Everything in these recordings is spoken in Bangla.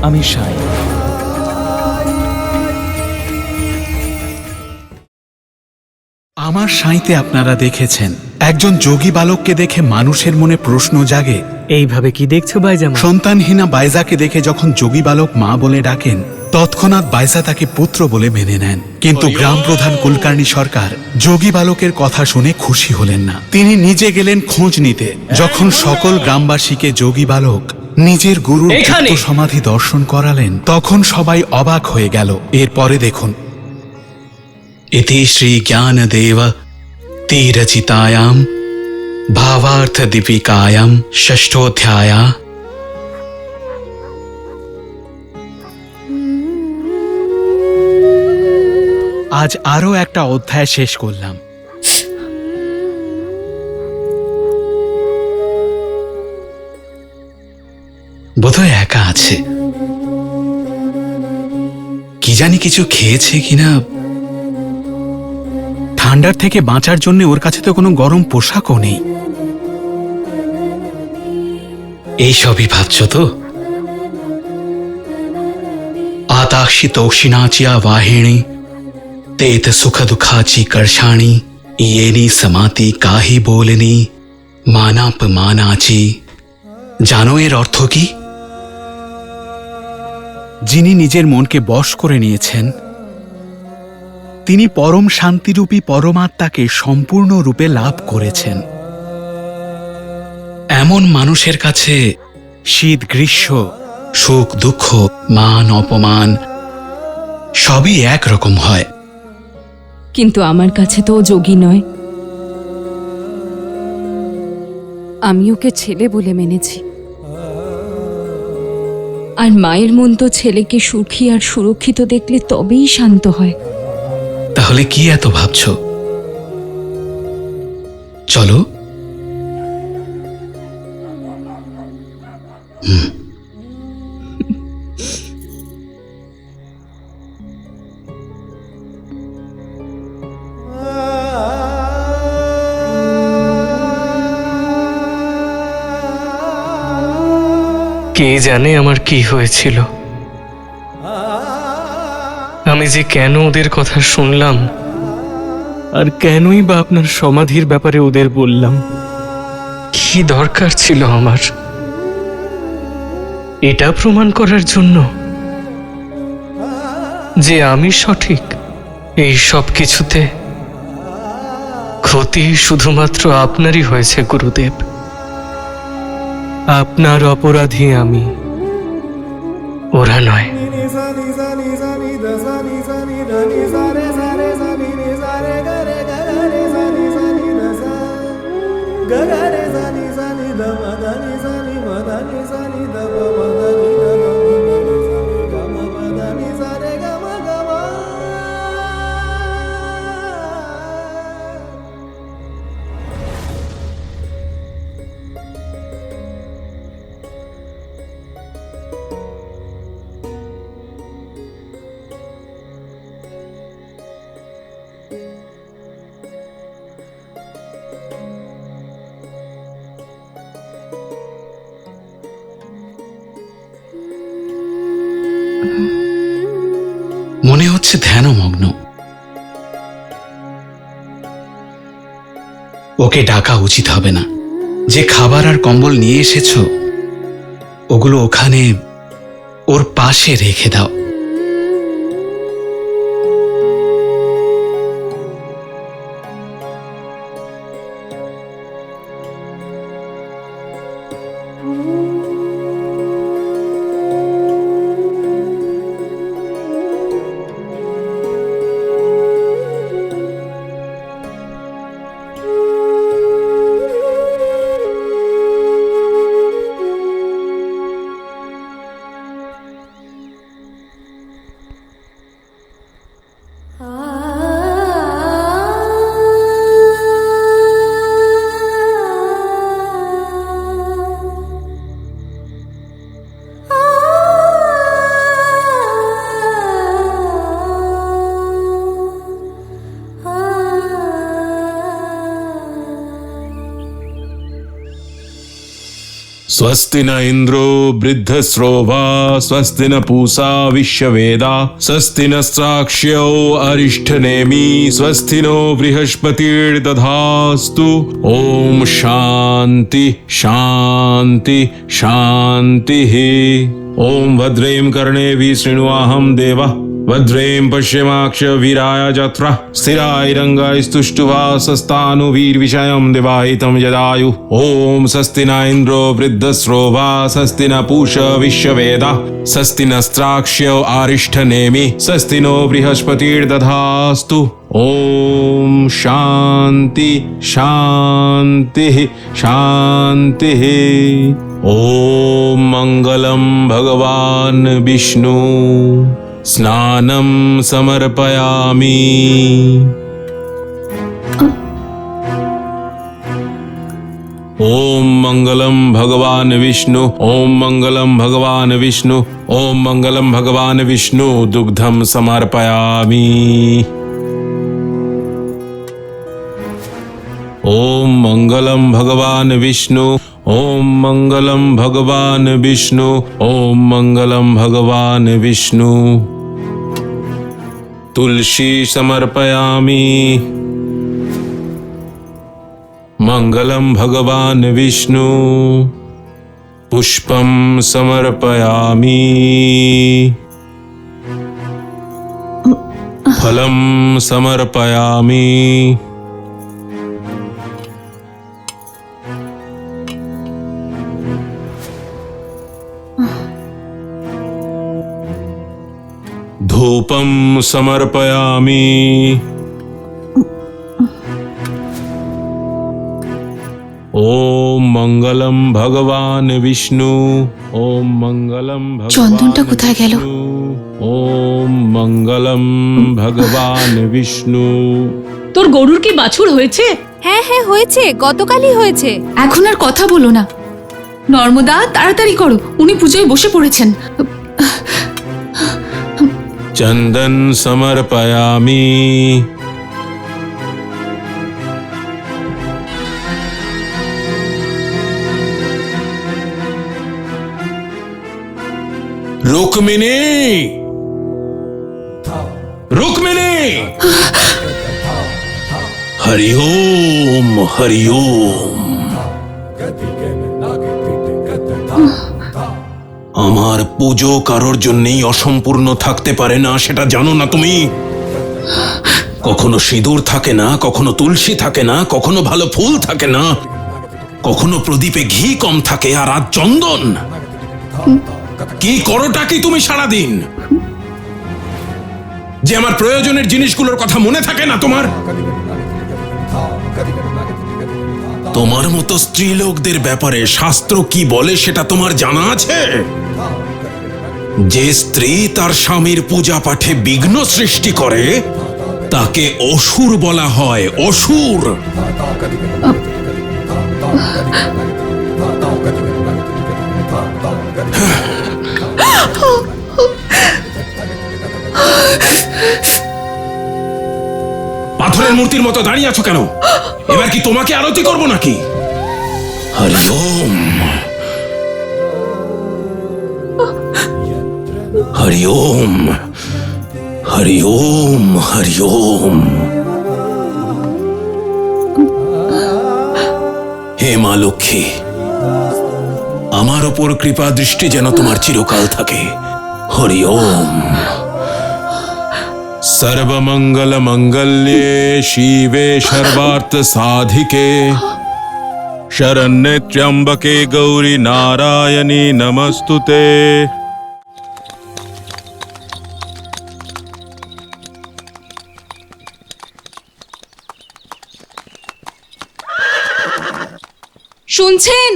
আমি সাই। আমার সাঁইতে আপনারা দেখেছেন একজন যোগী বালককে দেখে মানুষের মনে প্রশ্ন জাগে, এইভাবে কি দেখছো বাইজামা? সন্তানহীনা বাইজাকে দেখে যখন যোগী বালক মা বলে ডাকেন, তৎক্ষণাৎ বাইজা তাকে পুত্র বলে মেনে নেন। কিন্তু গ্রাম প্রধান কুলকার্ণী সরকার যোগী বালকের কথা শুনে খুশি হলেন না। তিনি নিজে গেলেন খোঁজ নিতে। যখন সকল গ্রামবাসীকে যোগী বালক নিজের গুরুর চিত্ত সমাধি দর্শন করালেন, তখন সবাই অবাক হয়ে গেল। এরপরে দেখুন, ইতি শ্রী জ্ঞানদেব তিরচিতায়াম ভাবার্থ দীপিকায়াম ষষ্ঠোধ্যায়া। আজ আরো একটা অধ্যায় শেষ করলাম। বোধহয় একা আছে, কি জানি কিছু খেয়েছে কিনা। ঠান্ডার থেকে বাঁচার জন্য ওর কাছে তো কোনো গরম পোশাকও নেই। এইসবই ভাবছ তো? आताक्षि तोक्षिणाचिया वाहिणी तेत सुख दुखाची कर्षाणी येनी समाती काहि बोलनी मानाप मानाची। জানো এর অর্থ কি? যিনি নিজের মনকে বশ করে নিয়েছেন, তিনি পরম শান্তিরূপী পরমাত্মাকে সম্পূর্ণরূপে লাভ করেছেন। এমন মানুষের কাছে শীত গ্রীষ্ম, সুখ দুঃখ, মান অপমান সবই একরকম হয়। কিন্তু আমার কাছে তো ও যোগী নয়। আমি ওকে ছেলে বলে মেনেছি, আর মায়ের মন তো ছেলেকে সুখী আর সুরক্ষিত দেখলে তবেই শান্ত হয়। তাহলে কি এত ভাবছ? চলো। কে জানে আমার কি হয়েছিল, আমি যে কেন ওদের কথা শুনলাম, আর কেনই বা আপনার সমাধির ব্যাপারে ওদের বললাম। কি দরকার ছিল আমার এটা প্রমাণ করার জন্য যে আমি সঠিক? এই সব কিছুতে ক্ষতি শুধুমাত্র আপনারই হয়েছে গুরুদেব। আপনার অপরাধী আমি, ওরা নয়। মনে হচ্ছে ধ্যানমগ্ন। ওকে ডাকা উচিত হবে না। যে খাবার আর কম্বল নিয়ে এসেছো, ওগুলো ওখানে ওর পাশে রেখে দাও। स्वस्ति न इंद्रो वृद्धश्रोवा स्वस्ति न पूषा विश्ववेदा स्वस्ति न साक्ष्यो अरिष्ठनेमि स्वस्ति नो बृहस्पतिर्दधास्तु। ओम शांति शांति शांतिः। ओम भद्रें कर्णेभिः शृणुयामः देवः भद्रें पश्येमाक्ष वीराय जत्रा स्थिराय दिवाहितं यदायु। ओम स्वस्ति न इंद्रो वृद्धश्रोवा स्वस्ति न पूषा विश्ववेदा स्वस्ति नस्त्राक्ष्यो आरिष्ठनेमि स्वस्ति नो बृहस्पतिर्दधास्तु। ओम शांति शांतिः शांतिः। ओम मंगलम भगवान विष्णु स्नानं समर्पयामि। ओम मंगलम भगवान विष्णु ओम मंगलम भगवान विष्णु ओम मंगलम भगवान विष्णु दुग्धम समर्पयामि। ओम मंगलम भगवान विष्णु ओम मंगलम भगवान विष्णु ओम मंगलम भगवान विष्णु। तुलसी समर्पयामि। मंगलम भगवान विष्णु पुष्पम समर्पयामि। फलम समर्पयामि। धूपम समर्पयामि। ओम मंगलम भगवान विष्णु ओम मंगलम চন্দনটা কোথায় গেল? ओम मंगलम भगवान विष्णु। তোর গরুর কি বাছুর হয়েছে? হ্যাঁ হ্যাঁ হয়েছে, গতকালই হয়েছে। এখন আর কথা বলো না, নর্মদা তাড়াতাড়ি করো, উনি পুজোয় বসে পড়েছেন। चंदन समर्पयामि। रुक्मिणी रुक्मिणी हरिओम हरिओम। আমার পুজো কারোর জন্যই অসম্পূর্ণ থাকতে পারে না, সেটা জানো না তুমি? কখনো সিঁদুর থাকে না, কখনো তুলসী থাকে না, কখনো ভালো ফুল থাকে না, কখনো প্রদীপে ঘি কম থাকে, আর আজ চন্দন। কি করোটা কি তুমি সারাদিন? যে আমার প্রয়োজনের জিনিসগুলোর কথা মনে থাকে না তোমার? তোমার মতো স্ত্রীলোকদের ব্যাপারে শাস্ত্র কি বলে সেটা তোমার জানা আছে? যে স্ত্রী তার স্বামীর পূজা পাঠে বিঘ্ন সৃষ্টি করে তাকে অসুর বলা হয়, অসুর। পাথরের মূর্তির মতো দাঁড়িয়ে আছো কেন? এবার কি তোমাকে আরতি করবো নাকি? হরি ওম হরি ওম হরি ওম হরি ওম। হে মা লক্ষ্মী, আমার ওপর কৃপা দৃষ্টি যেন তোমার চিরকাল থাকে। হরি ওম। सर्वमंगल मंगल्ये शिवे सर्वार्थ साधिके शरण्ये त्र्यंबके गौरी नारायणी नमस्तुते। শুনছেন?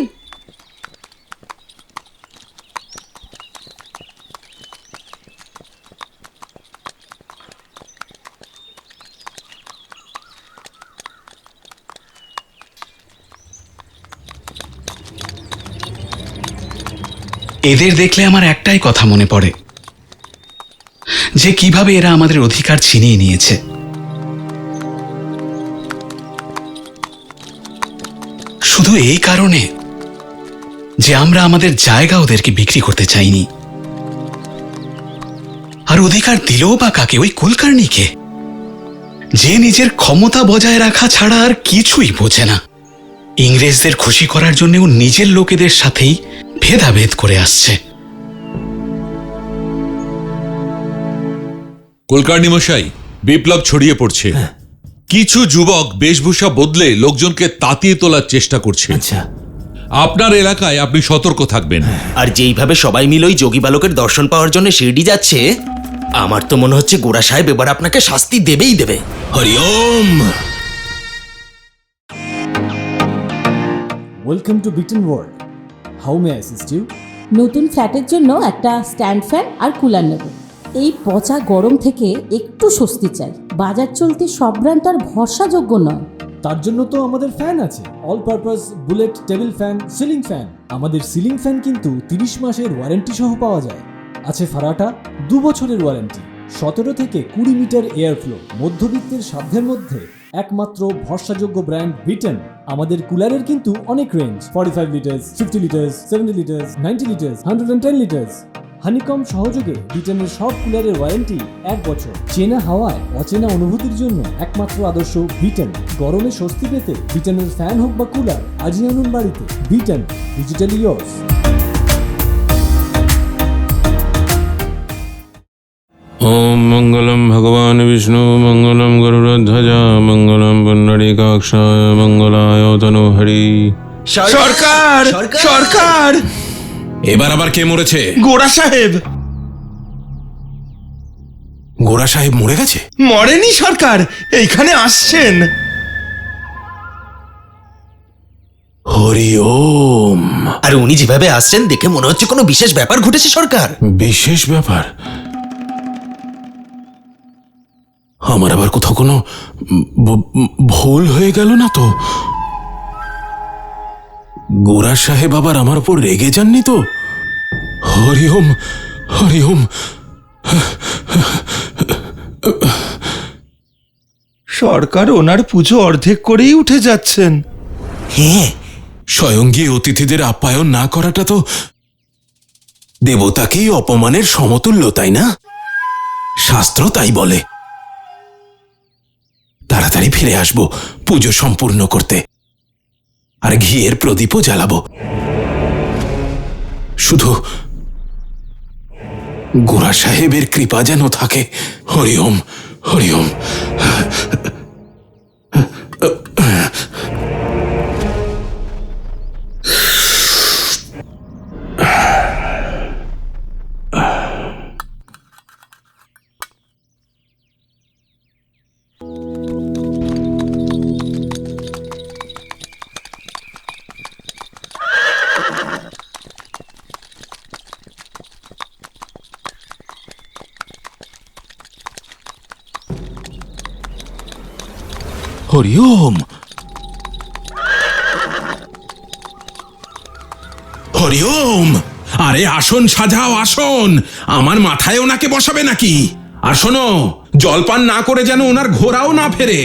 এদের দেখলে আমার একটাই কথা মনে পড়ে, যে কিভাবে এরা আমাদের অধিকার ছিনিয়ে নিয়েছে। শুধু এই কারণে যে আমরা আমাদের জায়গা ওদেরকে বিক্রি করতে চাইনি। আর অধিকার দিলেও বা কাকে? ওই কুলকার্ণীকে, যে নিজের ক্ষমতা বজায় রাখা ছাড়া আর কিছুই বোঝে না। ইংরেজদের খুশি করার জন্য ও নিজের লোকেদের সাথেই ভেদাভেদ করে আসছে। কুলকার্ণী মশাই, বিপ্লব ছড়িয়ে পড়ছে। কিছু যুবক বেশভূষা বদলে লোকজনকে তাতিয়ে তোলার চেষ্টা করছে। আচ্ছা, আপনার এলাকায় আপনি সতর্ক থাকবেন। আর যেইভাবে সবাই মিলে ওই যোগী বালকের দর্শন পাওয়ার জন্য শিরডি যাচ্ছে, আমার তো মনে হচ্ছে গোড়া সাহেব এবার আপনাকে শাস্তি দেবেই দেবে। Hariom. Welcome to beaten world. How may I assist you? নতুন ফ্ল্যাটের জন্য একটা স্ট্যান্ড ফ্যান আর কুলার নেব। এই পচা গরম থেকে একটু স্বস্তি চাই। বাজার চলতে সব ব্র্যান্ড তো আর ভরসাযোগ্য নয়। তার জন্য তো আমাদের ফ্যান আছে, all purpose bullet table fan, ceiling fan. আমাদের সিলিং ফ্যান কিন্তু 30 মাসের ওয়ারেন্টি সহ পাওয়া যায়। আছে ফারাটা 2 বছরের ওয়ারেন্টি, 17 থেকে 20 মিটার এয়ার ফ্লো। মধ্যবিত্তের সাধ্যের মধ্যে একমাত্র ভরসাযোগ্য ব্র্যান্ড বিটেন। আমাদের কুলারের কিন্তু অনেক range, 45 litres, 50 litres, 70 litres, 90 litres, 110 litres. Honeycomb সহযোগে বিটেনের সব কুলারের ওয়ারেন্টি 1 বছর। চেনা হাওয়ায় অচেনা অনুভূতির জন্য একমাত্র আদর্শ বিটেন। গরমে স্বস্তি পেতে বিটেনের ফ্যান হোক বা কুলার আজই আনুন বাড়িতে। Biten, digitally years. ওম মঙ্গলম ভগবান বিষ্ণু মঙ্গলম গরুড়ধ্বজা মঙ্গলম পুণ্ডরীকাক্ষায় মঙ্গলায় তনুহরি। সরকার, সরকার! এবার আবার কে মরেছে? গোড়া সাহেব গোরা সাহেব মরে গেছে? মরেনি সরকার, এইখানে আসছেন। হরি ওম। আর উনি যেভাবে আসছেন দেখে মনে হচ্ছে কোনো বিশেষ ব্যাপার ঘটেছে সরকার। বিশেষ ব্যাপার? আমার আবার কোথাও কোনো ভুল হয়ে গেল না তো? গোরা সাহেব আবার আমার উপর রেগে যাননি তো? হরি ওম, হরি ওম। সরকার ওনার পুজো অর্ধেক করেই উঠে যাচ্ছেন। হ্যাঁ, স্বয়ং গিয়ে অতিথিদের আপ্যায়ন না করাটা তো দেবতাকেই অপমানের সমতুল্য, তাই না? শাস্ত্র তাই বলে। তাড়াতাড়ি ফিরে আসবো পুজো সম্পূর্ণ করতে, আর ঘিয়ের প্রদীপও জ্বালাবো। শুধু গোরা সাহেবের কৃপা যেন থাকে। হরি ওম, হরি ওম। হরি ওম, হরি ওম। আরে আসন সাজাও, আসন। আমার মাথায় ওনাকে বসাবে নাকি? আর শোনো, জলপান না করে যেন ওনার ঘোড়াও না ফেরে।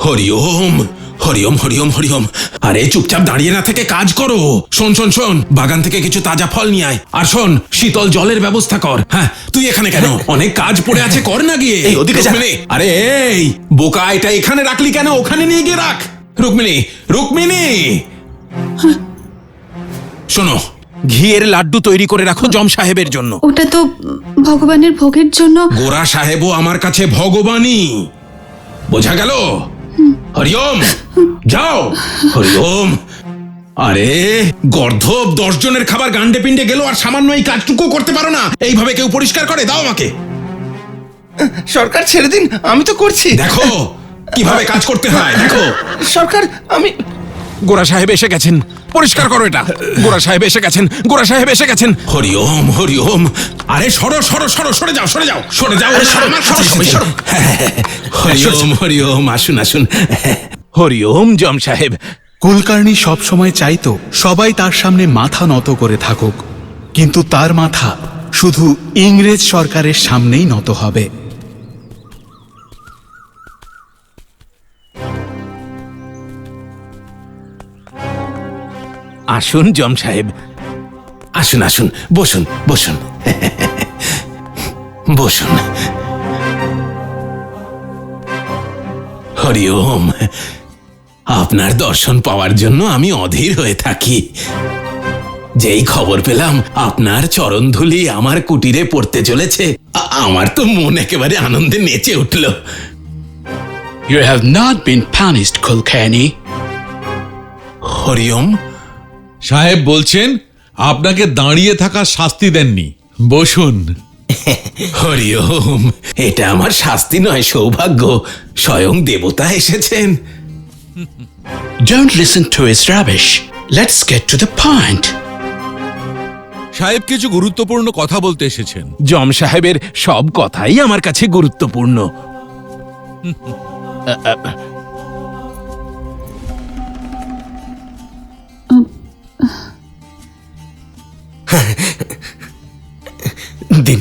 হরি ওম, হরি ওম, হরি ওম, হরি ওম। আরে চুপচাপ দাঁড়িয়ে না থেকে কাজ করো। শোন শোন শোন, বাগান থেকে কিছু তাজা ফল নিয়ে আয়। আর শোন, শীতল জলের ব্যবস্থা কর। হ্যাঁ, তুই এখানে কেন? অনেক কাজ পড়ে আছে, কর না গিয়ে। এই ওদিকে যা। রুক্মিণী, আরে এই বোকা, এটা এখানে রাখলি কেন? ওখানে নিয়ে গিয়ে রাখ। রুক্মিণী, রুক্মিণী, শোনো, ঘিয়ের লাড্ডু তৈরি করে রাখো জম সাহেবের জন্য। ওটা তো ভগবানের ভোগের জন্য। গোরা সাহেবও আমার কাছে ভগবানই, বোঝা গেল? হরিওম, যাও। হরিওম। আরে গর্ধব 10 জনের খাবার গান্ডে পিণ্ডে গেল, আর সামান্য এই কাজটুকু করতে পারো না? এইভাবে কেউ পরিষ্কার করে? দাও আমাকে। সরকার ছেড়ে দিন, আমি তো করছি। দেখো কিভাবে কাজ করতে হয়, দেখো। সরকার, আমি। গোরা সাহেব এসে গেছেন, পরিষ্কার করো এটা। গোরা সাহেব এসে গেছেন, গোরা সাহেব এসে গেছেন। হরি ওম, হরি ওম। আরে সরো সরো সরো, সরে যাও, সরে যাও, সরে যাও। আমার সরো, সবাই সরো। হরি ওম, হরি ওম। আসুন আসুন। হরি ওম জম সাহেব। কুলকার্ণী সবসময় চাইতো সবাই তার সামনে মাথা নত করে থাকুক, কিন্তু তার মাথা শুধু ইংরেজ সরকারের সামনেই নত হবে। আসুন জম সাহেব, আসুন আসুন, বসুন বসুন বসুন। হরি ওম। আপনার দর্শন পাওয়ার জন্য আমি অধীর হয়ে থাকি। যেই খবর পেলাম আপনার চরণধুলি আমার কুটিরে পড়তে চলেছে, আমার তো মন একেবারে আনন্দে নেচে উঠল। You have not been punished, Kulkarni. Hari ওম। সাহেব বলছেন আপনাকে দাঁড়িয়ে থাকার শাস্তি দেননি, বসুন। হরি ওম। এটা আমার শাস্তি নয়, সৌভাগ্য। স্বয়ং দেবতা এসেছেন। Don't listen to his rubbish. Let's get to the point. সাহেব কিছু গুরুত্বপূর্ণ কথা বলতে এসেছেন। জম সাহেবের সব কথাই আমার কাছে গুরুত্বপূর্ণ। দিন।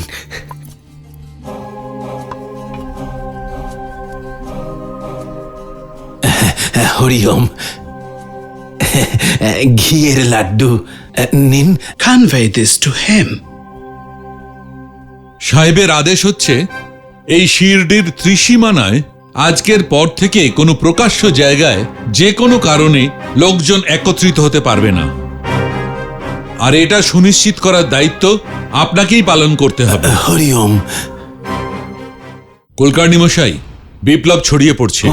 হরি ওম। ঘিয়ের লাড্ডু নিন। Convey this to him. সাহেবের আদেশ হচ্ছে এই শিরডির ত্রিসীমানায় আজকের পর থেকে কোনো প্রকাশ্য জায়গায় যে কোনো কারণে লোকজন একত্রিত হতে পারবে না, আর এটা সুনিশ্চিত করার দায়িত্ব আপনাকেই পালন করতে হবে। হরি ওম। কুলকার্নি মশাই, বিপ্লব ছড়িয়ে পড়ছে।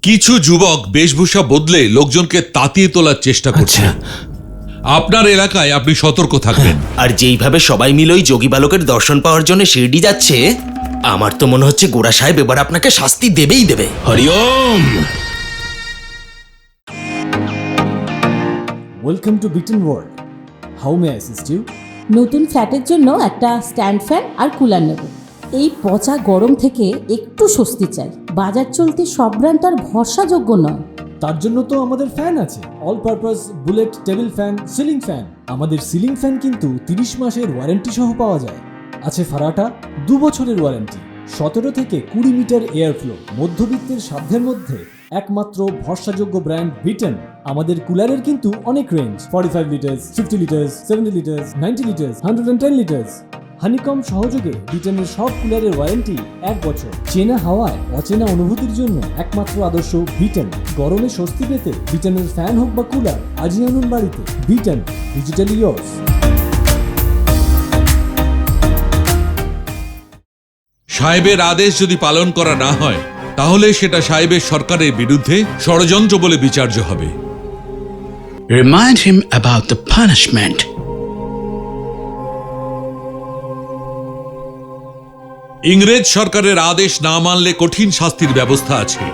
কিছু যুবক বেশভূষা বদলে লোকজনকে তাতিয়ে তোলার চেষ্টা করছে। আপনার এলাকায় আপনি সতর্ক থাকবেন। আর যেইভাবে সবাই মিলে ওই যোগী বালকের দর্শন পাওয়ার জন্য শিরডি যাচ্ছে, আমার তো মনে হচ্ছে গোড়া সাহেব এবার আপনাকে শাস্তি দেবেই দেবে। Hari Om. Welcome to beaten world. How may assist you? নতুন ফ্ল্যাটের জন্য একটা স্ট্যান্ড ফ্যান আর কুলার নেব। এই পচা গরম থেকে একটু স্বস্তি চাই। বাজার চলতে সব ব্র্যান্ড আর ভরসাযোগ্য নয়। তার জন্য তো আমাদের ফ্যান আছে, all purpose bullet table fan, ceiling fan. আমাদের সিলিং ফ্যান কিন্তু 30 মাসের ওয়ারেন্টি সহ পাওয়া যায়। আছে ফারাটা 2 বছরের ওয়ারেন্টি, 17 থেকে 20 মিটার এয়ার ফ্লো, মধ্যবিত্তের সাধ্যের মধ্যে একমাত্র ভরসাযোগ্য ব্র্যান্ড বিটেন। আমাদের কুলারের কিন্তু অনেক range, 45 litres, 50 litres, 70 litres, 90 litres, 110 litres. Honeycomb সহযোগে বিটেনের সব কুলারের ওয়ারেন্টি 1 বছর। চেনা হাওয়ায় অচেনা অনুভূতির জন্য একমাত্র আদর্শ বিটেন। গরমে স্বস্তি পেতে বিটেনের ফ্যান হোক বা কুলার, আজই আনুন বাড়িতে। Biten, digitally yours. সাহেবের আদেশ যদি পালন করা না হয়, তাহলে সেটা সাহেবের সরকারের বিরুদ্ধে ষড়যন্ত্র বলে বিচার্য হবে। Remind him about the punishment. ইংরেজ সরকারের আদেশ না মানলে কঠিন শাস্তির ব্যবস্থা আছে,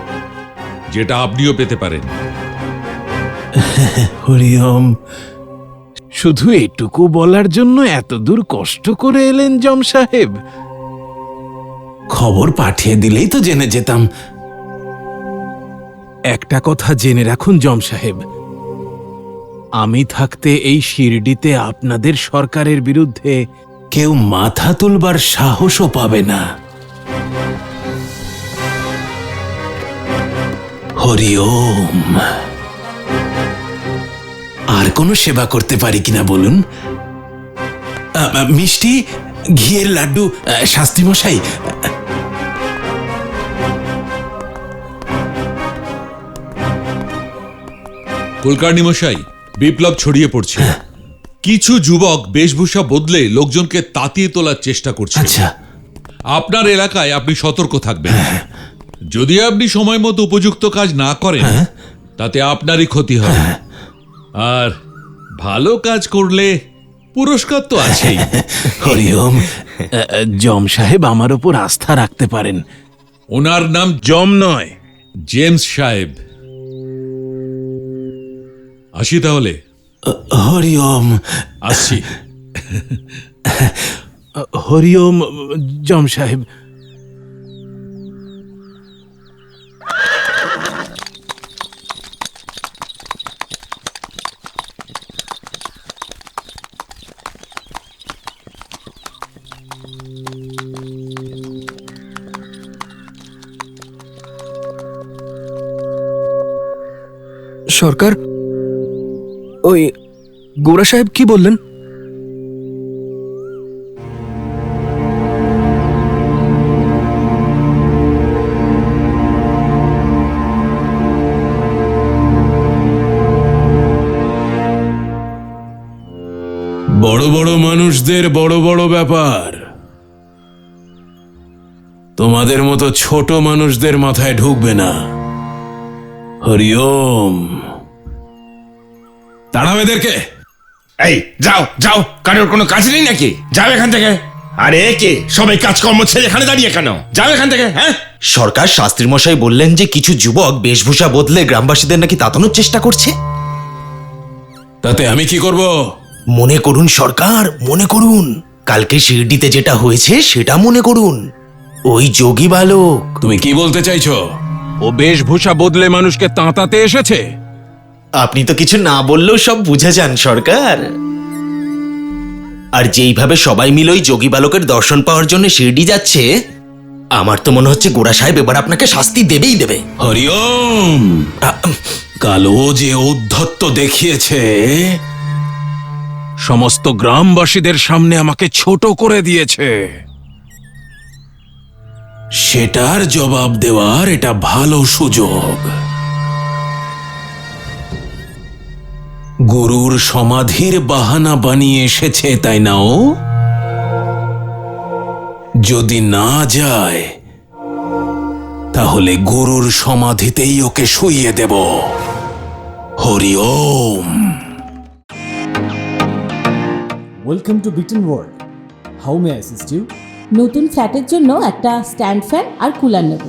যেটা আপনিও পেতে পারেন। হরি ওম। শুধু এটুকু বলার জন্য এত দূর কষ্ট করে এলেন জম সাহেব? খবর পাঠিয়ে দিলেই তো জেনে যেতাম। একটা কথা জেনে রাখুন জম সাহেব, আমি থাকতে এই শিরডিতে আপনাদের সরকারের বিরুদ্ধে কেউ মাথা তুলবার সাহসও পাবে না। হরি ওম। আর কোনো সেবা করতে পারি কিনা বলুন? মিষ্টি, ঘিয়ের লাড্ডু, শাস্ত্রী মশাই। কুলকার্নি মশাই, বিপ্লব ছড়িয়ে পড়ছে। কিছু যুবক বেশভূষা বদলে লোকজনকে তাতিয়ে তোলার চেষ্টা করছে। আচ্ছা। আপনার এলাকায় আপনি সতর্ক থাকবেন। যদি আপনি সময় মতো উপযুক্ত কাজ না করেন, তাতে আপনারই ক্ষতি হবে। আর ভালো কাজ করলে পুরস্কার তো আছেই। হরি ওম। জম সাহেব আমার উপর আস্থা রাখতে পারেন। ওনার নাম জম নয়, জেমস সাহেব। আসি তাহলে। হরি ওম। আসছি। হরিওম জম সাহেব। সরকার, ওই গোরা সাহেব কি বললেন? বড় বড় মানুষদের বড় বড় ব্যাপার, তোমাদের মতো ছোট মানুষদের মাথায় ঢুকবে না। হরিওম। তাড়াও এদেরকে। এই যাও যাও, কারোর কোনো কাজ নেই নাকি? যাও এখান থেকে। আরে কে সবাই কাজকর্ম ছেড়ে এখানে দাঁড়িয়ে কেন? যাও এখান থেকে। হ্যাঁ, সরকার শাস্ত্রী মশাই বললেন যে কিছু যুবক বেশভূষা বদলে গ্রামবাসীদের নাকি তাতানোর চেষ্টা করছে। তাতে আমি কি করব? মনে করুন সরকার, মনে করুন কালকে শিরডিতে যেটা হয়েছে সেটা মনে করুন। ওই যোগী বালক। তুমি কি বলতে চাইছো? ও বেশভূষা বদলে মানুষকে তাঁতাতে এসেছে। আপনি তো কিছু না বললেও সব বুঝে যান সরকার। আর যেইভাবে সবাই মিলে ওই যোগী বালকের দর্শন পাওয়ার জন্য শিরডি যাচ্ছে, আমার তো মনে হচ্ছে গোড়া সাহেব এবার আপনাকে শাস্তি দেবেই দেবে। হরিওম। কালো যে ঔদ্ধত্য দেখিয়েছে, সমস্ত গ্রামবাসীদের সামনে আমাকে ছোট করে দিয়েছে। সেটার জবাব দেওয়ার এটা ভালো সুযোগ। গুরুর সমাধির বাহানা বানিয়ে এসেছে, তাই না? ও যদি না যায় তাহলে গুরুর সমাধিতেই ওকে শুইয়ে দেব। Hari Om. Welcome to beaten world. How may I assist you? নতুন ফ্ল্যাটের জন্য একটা স্ট্যান্ড ফ্যান আর কুলার নেব।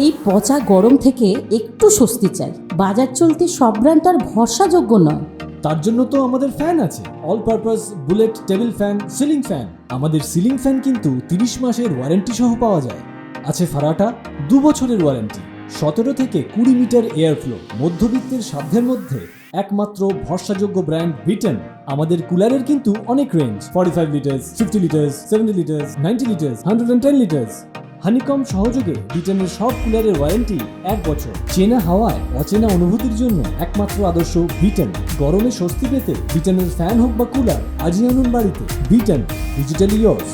এই পচা গরম থেকে একটু স্বস্তি চাই। বাজার চলতে সব ব্র্যান্ড আর ভরসাযোগ্য নয়। তার জন্য তো আমাদের ফ্যান আছে, all purpose bullet table fan, ceiling fan. আমাদের সিলিং ফ্যান কিন্তু 30 মাসের ওয়ারেন্টি সহ পাওয়া যায়। আছে ফারাটা 2 বছরের ওয়ারেন্টি, 17 থেকে 20 মিটার এয়ার ফ্লো। মধ্যবিত্তের সাধ্যের মধ্যে একমাত্র ভরসাযোগ্য ব্র্যান্ড বিটেন। আমাদের কুলারের কিন্তু অনেক range, 45 litres, 50 litres, 70 litres, 90 litres, 110 litres. Honeycomb সহযোগে বিটেনের সব কুলারের ওয়ারেন্টি 1 বছর। চেনা হাওয়ায় অচেনা অনুভূতির জন্য একমাত্র আদর্শ বিটেন। গরমে স্বস্তি পেতে বিটেনের ফ্যান হোক বা কুলার, আজই আনুন বাড়িতে। Biten, digitally years.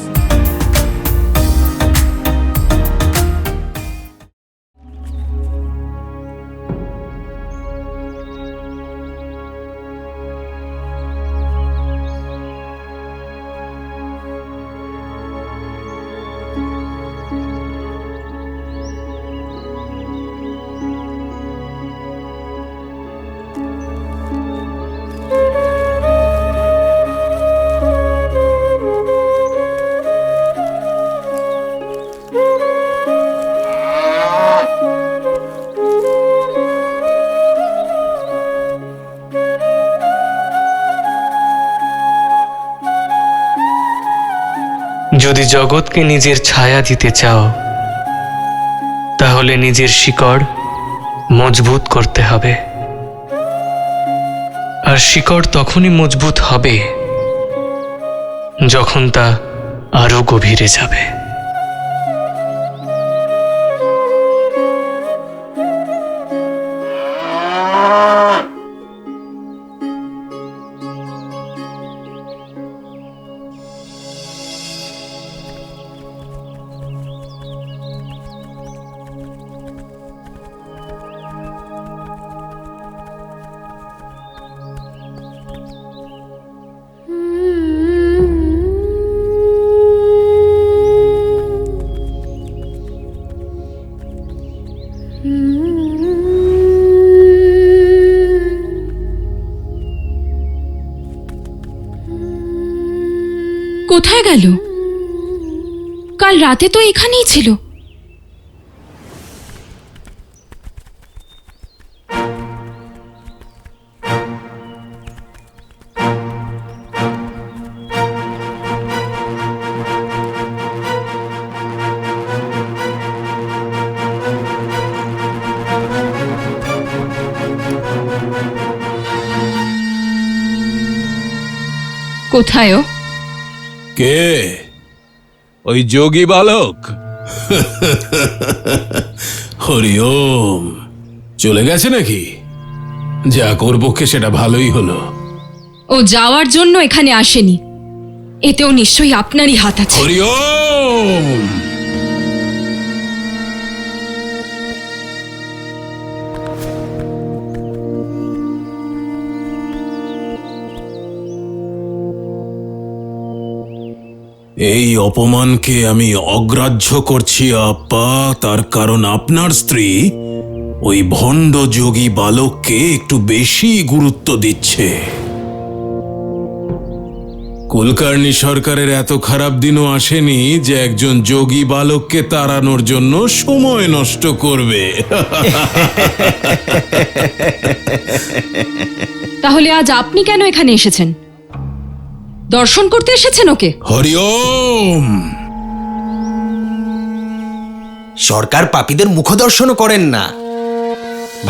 যদি জগৎকে নিজের ছায়া দিতে চাও, তাহলে নিজের শিকড় মজবুত করতে হবে। আর শিকড় তখনই মজবুত হবে যখন তা আরো গভীরে যাবে। কোথায় গেল? কাল রাতে তো এখানেই ছিল। কোথায় ও? কে? ওই যোগী বালক। হরিওম। চলে গেছে নাকি? যা ওর পক্ষে সেটা ভালোই হলো। ও যাওয়ার জন্য এখানে আসেনি, এতেও নিশ্চয়ই আপনারই হাত আছে। হরিওম। এই অপমানকে আমি অগ্রাহ্য করছি আপ্পা, তার কারণ আপনার স্ত্রী ওই ভণ্ড যোগী বালককে একটু বেশি গুরুত্ব দিচ্ছে। কুলকার্নি সরকারের এত খারাপ দিনও আসেনি যে একজন যোগী বালককে তাড়ানোর জন্য সময় নষ্ট করবে। তাহলে আজ আপনি কেন এখানে এসেছেন? দর্শন করতে এসেছেন ওকে? হরিওম। সরকার পাপীদের মুখদর্শনও করেন না।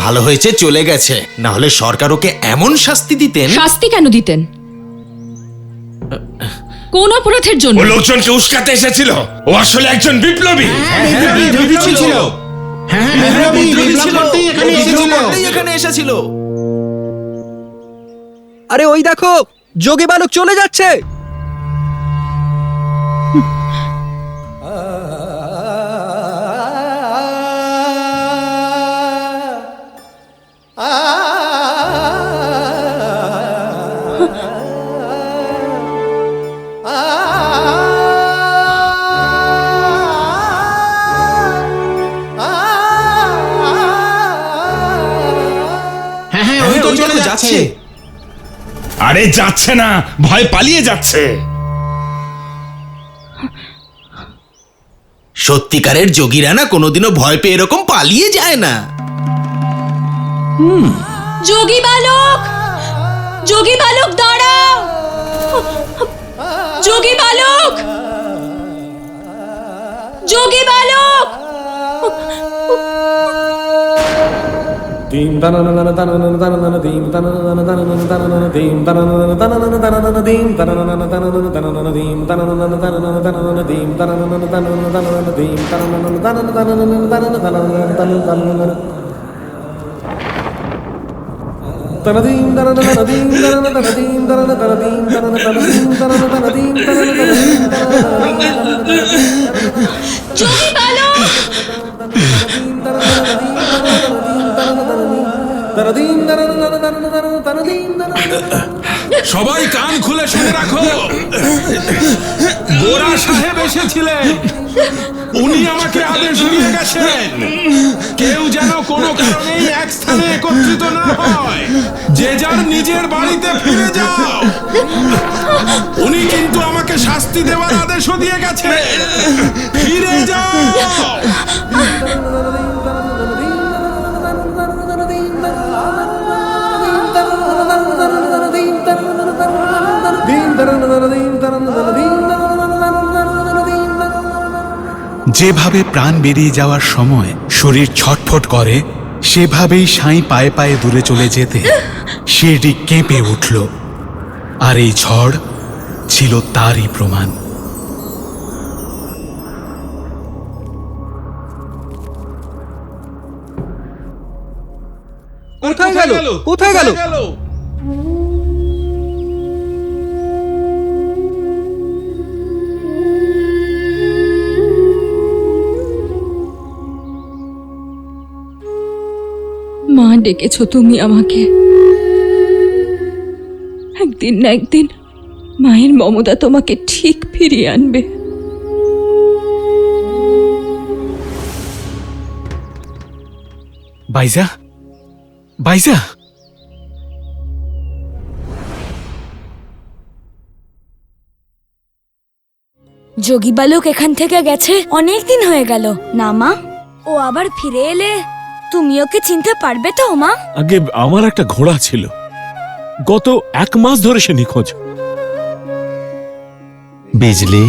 ভালো হয়েছে চলে গেছে, না হলে সরকার ওকে এমন শাস্তি দিতেন। শাস্তি কেন দিতেন? কোন অপরাধের জন্য? ও লোকজনকে উস্কাতে এসেছিল। ও আসলে একজন বিপ্লবী। এখানে এসেছিল। আরে ওই দেখো, যোগী বালক চলে যাচ্ছে। যাচ্ছে। আরে যাচ্ছে না, ভয় পালিয়ে যাচ্ছে। সত্যিকারের যোগীরা না কোনোদিনও ভয় পেয়ে এরকম পালিয়ে যায় না। যোগী বালক, যোগী বালক দাঁড়াও। যোগী বালক, যোগী বালক। সবাই কান খুলে শুনে রাখো, গোরা সাহেব এসেছিলেন। উনি আমাকে আদেশ দিয়ে গেছেন কেউ যেন কোনো কারণেই এক স্থানে একত্রিত না হয়, যে যার নিজের বাড়িতে ফিরে যাও। উনি কিন্তু আমাকে শাস্তি দেওয়ার আদেশও দিয়ে গেছেন। ফিরে যাও। যেভাবে প্রাণ বেরিয়ে যাওয়ার সময় শরীর ছটফট করে, সেভাবেই সাঁই পায়ে পায়ে দূরে চলে যেতে শিরডি কেঁপে উঠল। আর এই ঝড় ছিল তারই প্রমাণ। কোথায় গেল? কোথায় গেল? মা, ডেকেছো তুমি আমাকে। একদিন না একদিন মায়ের মমতা তোমাকে ঠিক ফিরিয়ে আনবে। বাইজা, বাইজা। যোগী বালক এখান থেকে গেছে অনেক দিন হয়ে গেল না মা? ও আবার ফিরে এলে তুমি ওকে চিনতে পারবে তো মা? আগে আমার একটা ঘোড়া ছিল, গত 1 মাস ধরে সে নিখোঁজ। বিজলি,